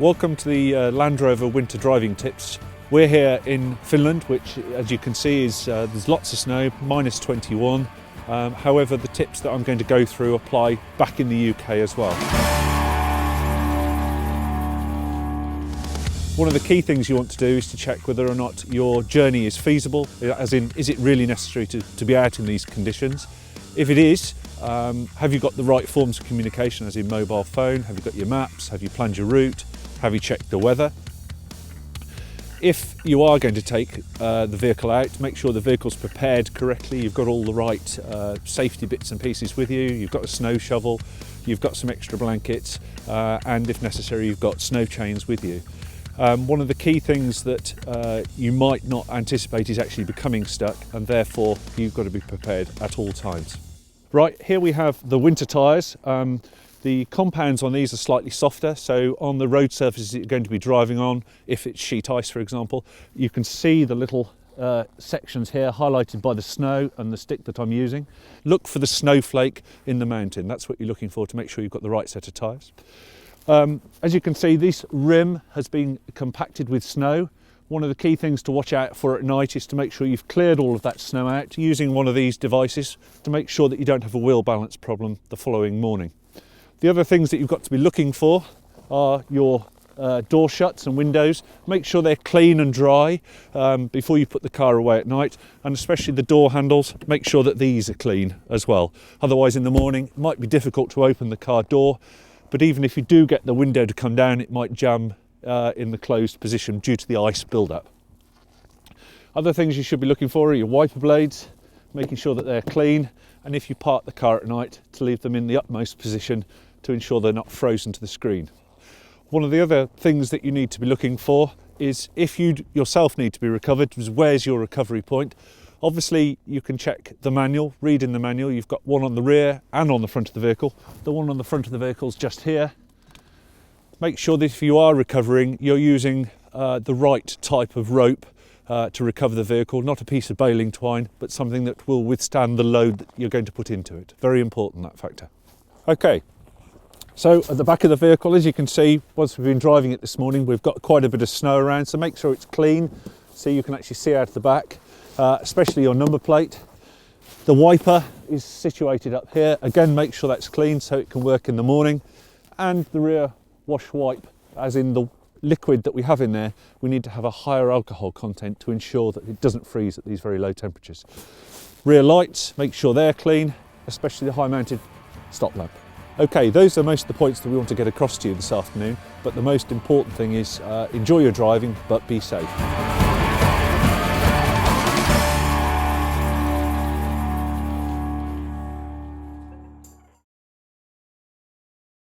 Welcome to the Land Rover winter driving tips. We're here in Finland, which as you can see is there's lots of snow, minus 21. However, the tips that I'm going to go through apply back in the UK as well. One of the key things you want to do is to check whether or not your journey is feasible, as in, is it really necessary to be out in these conditions? If it is, have you got the right forms of communication, as in mobile phone? Have you got your maps? Have you planned your route? Have you checked the weather? If you are going to take the vehicle out, make sure the vehicle's prepared correctly. You've got all the right safety bits and pieces with you. You've got a snow shovel, you've got some extra blankets, and if necessary, you've got snow chains with you. One of the key things that you might not anticipate is actually becoming stuck, and therefore you've got to be prepared at all times. Right, here we have the winter tyres. The compounds on these are slightly softer, so on the road surfaces that you're going to be driving on, if it's sheet ice for example, you can see the little sections here highlighted by the snow and the stick that I'm using. Look for the snowflake in the mountain. That's what you're looking for to make sure you've got the right set of tyres. As you can see, this rim has been compacted with snow. One of the key things to watch out for at night is to make sure you've cleared all of that snow out using one of these devices to make sure that you don't have a wheel balance problem the following morning. The other things that you've got to be looking for are your door shuts and windows. Make sure they're clean and dry before you put the car away at night, and especially the door handles, make sure that these are clean as well. Otherwise in the morning it might be difficult to open the car door, but even if you do get the window to come down, it might jam in the closed position due to the ice build-up. Other things you should be looking for are your wiper blades, making sure that they're clean, and if you park the car at night, to leave them in the utmost position to ensure they're not frozen to the screen. One of the other things that you need to be looking for is, if you yourself need to be recovered, is where's your recovery point. Obviously you can check the manual, read in the manual. You've got one on the rear and on the front of the vehicle. The one on the front of the vehicle is just here. Make sure that if you are recovering, you're using the right type of rope to recover the vehicle, not a piece of baling twine, but something that will withstand the load that you're going to put into it. Very important, that factor. Okay, so at the back of the vehicle, as you can see, once we've been driving it this morning, we've got quite a bit of snow around, so make sure it's clean so you can actually see out of the back, especially your number plate. The wiper is situated up here. Again, make sure that's clean so it can work in the morning. And the rear wash wipe, as in the liquid that we have in there, we need to have a higher alcohol content to ensure that it doesn't freeze at these very low temperatures. Rear lights, make sure they're clean, especially the high mounted stop lamp. Okay, those are most of the points that we want to get across to you this afternoon, but the most important thing is enjoy your driving, but be safe.